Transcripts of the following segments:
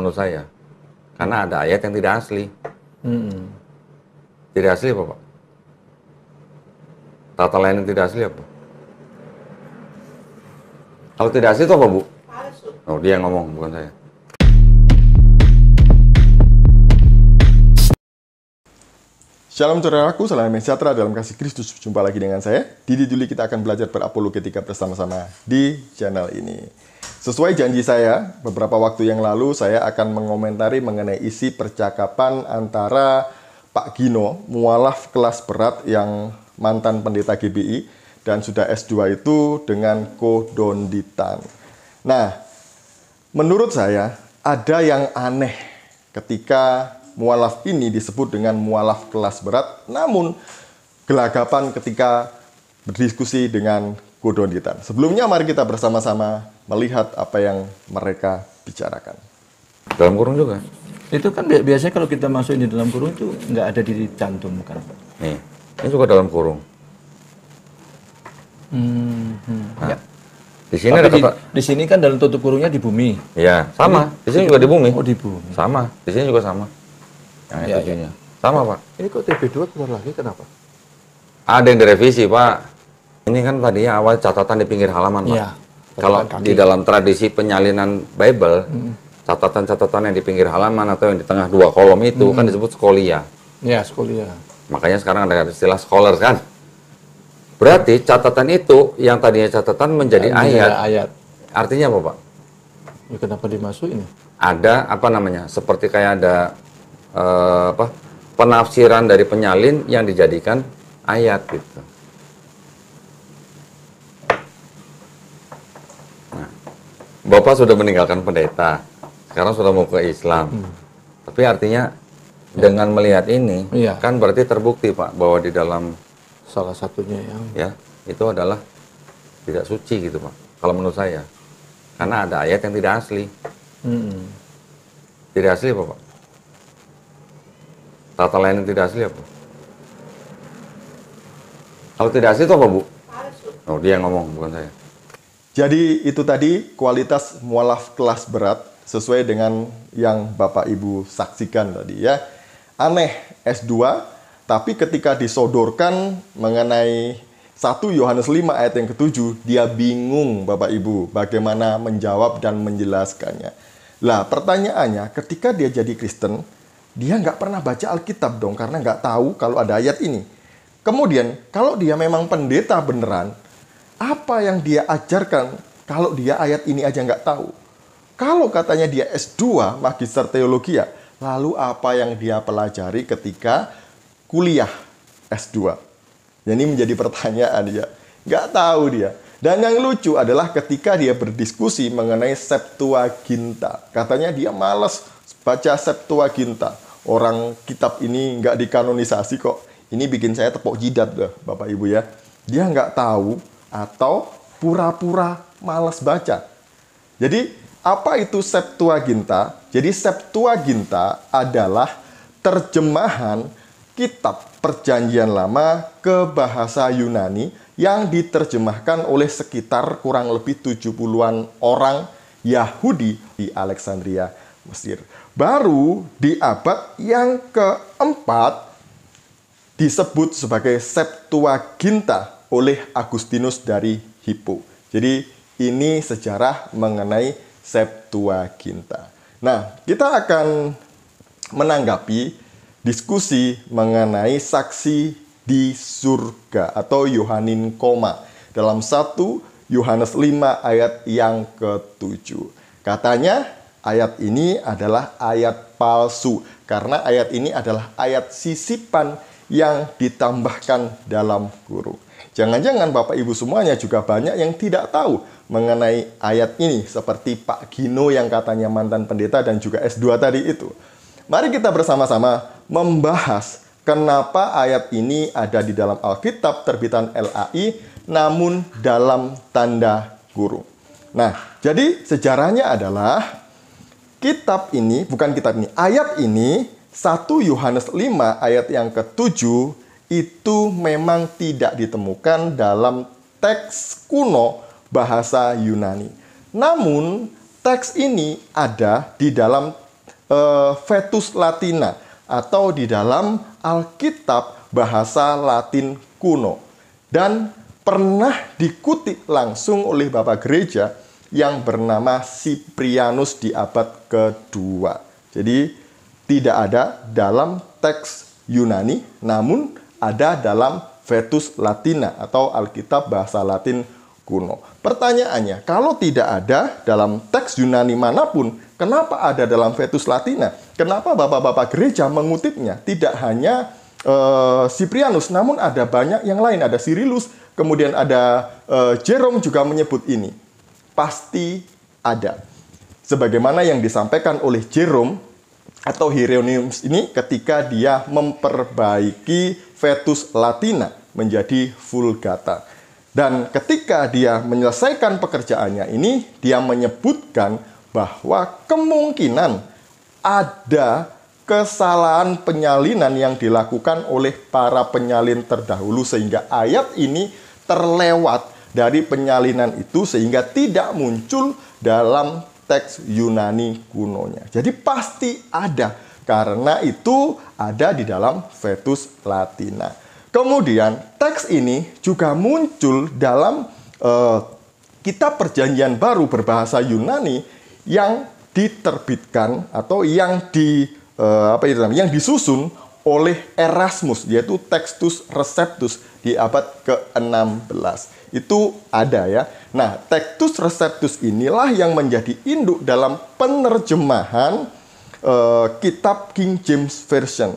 menurut saya. Karena ada ayat yang tidak asli. Tidak asli apa, Pak? Tata layan yang tidak asli apa? Kalau tidak asli itu apa, Bu? Oh, dia yang ngomong, bukan saya. Shalom saudaraku, salam sejahtera dalam kasih Kristus. Jumpa lagi dengan saya, Didi Duli. Kita akan belajar berapologetika bersama-sama di channel ini. Sesuai janji saya, beberapa waktu yang lalu saya akan mengomentari mengenai isi percakapan antara Pak Gino, mualaf kelas berat yang mantan pendeta GBI, dan sudah S2 itu dengan Ko Donditan. Nah, menurut saya ada yang aneh ketika mualaf ini disebut dengan mualaf kelas berat, namun gelagapan ketika berdiskusi dengan Ko Donditan. Sebelumnya mari kita bersama-sama melihat apa yang mereka bicarakan. Dalam kurung juga. Itu kan biasanya kalau kita masukin di dalam kurung itu nggak ada dicantumkan. Nih, ini juga dalam kurung. Nah, Ya. di sini ada kata. Di sini kan dalam tutup kurungnya di bumi. Ya, sama. Di sini juga di bumi. Oh, di bumi. Sama. Di sini juga sama. Yang Ya, itunya. Sama, Pak. Ini kok TB2 keluar lagi, kenapa? Ada yang direvisi, Pak. Ini kan tadinya awal catatan di pinggir halaman, Pak. Iya. Kalau Catatan di kaki. dalam tradisi penyalinan Bible, catatan-catatan yang di pinggir halaman atau yang di tengah dua kolom itu kan disebut skolia. Ya, sekolah. Makanya sekarang ada istilah scholars kan. Berarti catatan itu yang tadinya catatan menjadi ayat. Artinya apa, Pak? Ya, kenapa dimasukin? Ada apa namanya? Seperti kayak ada penafsiran dari penyalin yang dijadikan ayat gitu. Nah, Bapak sudah meninggalkan pendeta, sekarang sudah mau ke Islam. Tapi artinya dengan melihat ini, Iya. kan berarti terbukti, Pak, bahwa di dalam Salah satunya yang ya itu adalah tidak suci gitu, Pak. Kalau menurut saya, karena ada ayat yang tidak asli. Tidak asli apa, Pak? Tata layan yang tidak asli apa? Kalau tidak asli itu apa, Bu? Oh, dia yang ngomong, bukan saya. Jadi itu tadi kualitas mualaf kelas berat sesuai dengan yang Bapak Ibu saksikan tadi ya. Aneh S2, tapi ketika disodorkan mengenai 1 Yohanes 5 ayat yang ke-7, dia bingung Bapak Ibu bagaimana menjawab dan menjelaskannya. Lah pertanyaannya, ketika dia jadi Kristen, dia nggak pernah baca Alkitab dong, karena nggak tahu kalau ada ayat ini. Kemudian, kalau dia memang pendeta beneran, apa yang dia ajarkan kalau dia ayat ini aja nggak tahu? Kalau katanya dia S2, Magister Teologi, lalu apa yang dia pelajari ketika kuliah S2? Ini menjadi pertanyaan dia. Nggak tahu dia. Dan yang lucu adalah ketika dia berdiskusi mengenai Septuaginta. Katanya dia malas baca Septuaginta. Orang kitab ini nggak dikanonisasi kok. Ini bikin saya tepuk jidat deh, Bapak Ibu ya. Dia nggak tahu atau pura-pura malas baca. Jadi, apa itu Septuaginta? Jadi, Septuaginta adalah terjemahan kitab Perjanjian Lama ke bahasa Yunani yang diterjemahkan oleh sekitar kurang lebih 70-an orang Yahudi di Alexandria, Mesir. Baru di abad yang keempat disebut sebagai Septuaginta oleh Agustinus dari Hippo. Jadi ini sejarah mengenai Septuaginta. Nah, kita akan menanggapi diskusi mengenai saksi di surga atau Yohanin Koma dalam 1 Yohanes 5 ayat yang ke-7. Katanya ayat ini adalah ayat palsu karena ayat ini adalah ayat sisipan yang ditambahkan dalam kurung. Jangan-jangan Bapak Ibu semuanya juga banyak yang tidak tahu mengenai ayat ini seperti Pak Gino yang katanya mantan pendeta dan juga S2 tadi itu. Mari kita bersama-sama membahas kenapa ayat ini ada di dalam Alkitab terbitan LAI namun dalam tanda kurung. Nah, jadi sejarahnya adalah kitab ini, bukan kitab ini, ayat ini 1 Yohanes 5 ayat yang ke-7 itu memang tidak ditemukan dalam teks kuno bahasa Yunani. Namun, teks ini ada di dalam Vetus Latina atau di dalam Alkitab bahasa Latin kuno. Dan pernah dikutip langsung oleh Bapak Gereja yang bernama Cyprianus di abad kedua. Jadi tidak ada dalam teks Yunani, namun ada dalam Vetus Latina atau Alkitab bahasa Latin kuno. Pertanyaannya, kalau tidak ada dalam teks Yunani manapun, kenapa ada dalam Vetus Latina? Kenapa bapak-bapak gereja mengutipnya? Tidak hanya Cyprianus, namun ada banyak yang lain. Ada Cyrillus, kemudian ada Jerome juga menyebut ini. Pasti ada. Sebagaimana yang disampaikan oleh Jerome atau Hieronymus ini ketika dia memperbaiki Vetus Latina menjadi Vulgata. Dan ketika dia menyelesaikan pekerjaannya ini, dia menyebutkan bahwa kemungkinan ada kesalahan penyalinan yang dilakukan oleh para penyalin terdahulu sehingga ayat ini terlewat dari penyalinan itu sehingga tidak muncul dalam teks Yunani kunonya. Jadi pasti ada, karena itu ada di dalam Vetus Latina. Kemudian teks ini juga muncul dalam kitab Perjanjian Baru berbahasa Yunani yang diterbitkan atau yang disusun oleh Erasmus, yaitu Textus Receptus di abad ke-16. Itu ada ya. Nah, Textus Receptus inilah yang menjadi induk dalam penerjemahan kitab King James Version.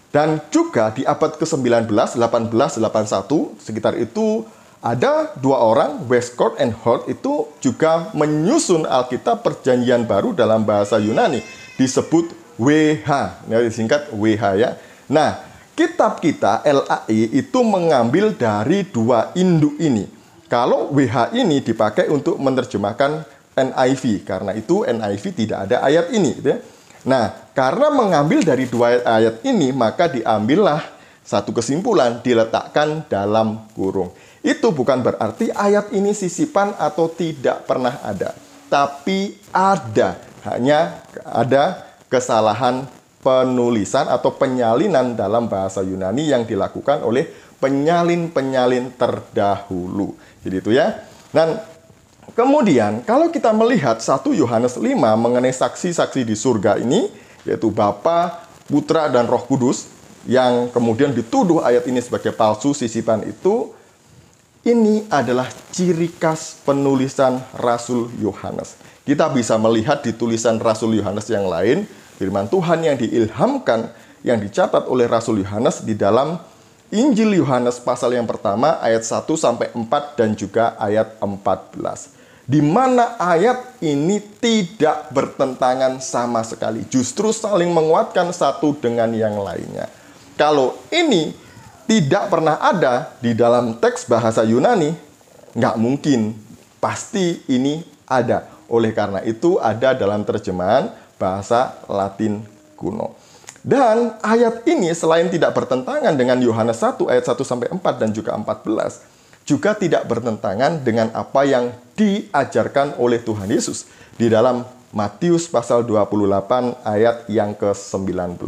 Dan juga di abad ke-19, 1881, sekitar itu ada dua orang, Westcott and Holt, itu juga menyusun Alkitab Perjanjian Baru dalam bahasa Yunani. Disebut WH, disingkat WH ya. Nah, kitab kita LAI itu mengambil dari dua induk ini. Kalau WH ini dipakai untuk menerjemahkan NIV, karena itu NIV tidak ada ayat ini. Gitu ya. Nah, karena mengambil dari dua ayat ini, maka diambillah satu kesimpulan, diletakkan dalam kurung. Itu bukan berarti ayat ini sisipan atau tidak pernah ada. Tapi ada, hanya ada kesalahan penulisan atau penyalinan dalam bahasa Yunani yang dilakukan oleh penyalin-penyalin terdahulu. Jadi itu ya. Dan kemudian kalau kita melihat 1 Yohanes 5 mengenai saksi-saksi di surga ini, yaitu Bapa, Putra, dan Roh Kudus, yang kemudian dituduh ayat ini sebagai palsu sisipan itu, ini adalah ciri khas penulisan Rasul Yohanes. Kita bisa melihat di tulisan Rasul Yohanes yang lain, firman Tuhan yang diilhamkan, yang dicatat oleh Rasul Yohanes di dalam Injil Yohanes pasal yang pertama ayat 1-4 dan juga ayat 14. Di mana ayat ini tidak bertentangan sama sekali. Justru saling menguatkan satu dengan yang lainnya. Kalau ini tidak pernah ada di dalam teks bahasa Yunani, nggak mungkin. Pasti ini ada. Oleh karena itu ada dalam terjemahan bahasa Latin kuno. Dan ayat ini selain tidak bertentangan dengan Yohanes 1 ayat 1-4 dan juga 14, juga tidak bertentangan dengan apa yang diajarkan oleh Tuhan Yesus di dalam Matius pasal 28 ayat yang ke-19.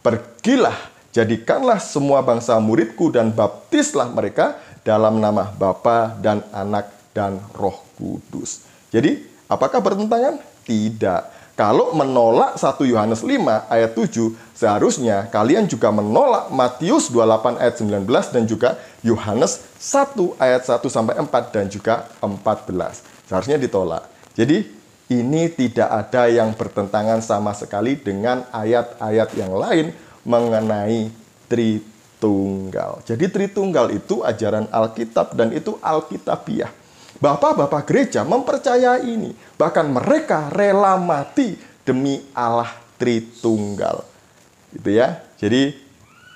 Pergilah, jadikanlah semua bangsa muridku dan baptislah mereka dalam nama Bapa dan Anak dan Roh Kudus. Jadi, apakah bertentangan? Tidak. Kalau menolak 1 Yohanes 5 ayat 7, seharusnya kalian juga menolak Matius 28 ayat 19 dan juga Yohanes 1 ayat 1-4 dan juga 14. Seharusnya ditolak. Jadi ini tidak ada yang bertentangan sama sekali dengan ayat-ayat yang lain mengenai Tritunggal. Jadi Tritunggal itu ajaran Alkitab dan itu Alkitabiah. Bapak-bapak gereja mempercayai ini. Bahkan mereka rela mati demi Allah Tritunggal. Gitu ya. Jadi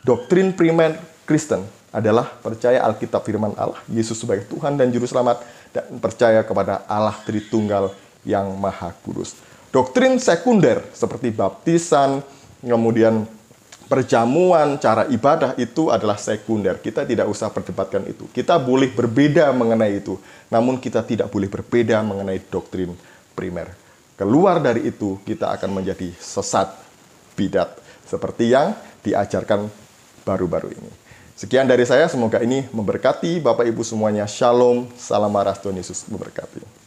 doktrin primer Kristen adalah percaya Alkitab firman Allah, Yesus sebagai Tuhan dan Juru Selamat, dan percaya kepada Allah Tritunggal yang Maha Kudus. Doktrin sekunder seperti baptisan, kemudian perjamuan, cara ibadah itu adalah sekunder. Kita tidak usah perdebatkan itu. Kita boleh berbeda mengenai itu. Namun kita tidak boleh berbeda mengenai doktrin primer. keluar dari itu kita akan menjadi sesat bidat seperti yang diajarkan baru-baru ini. Sekian dari saya, semoga ini memberkati Bapak Ibu semuanya. Shalom, salam maras, Tuhan Yesus memberkati.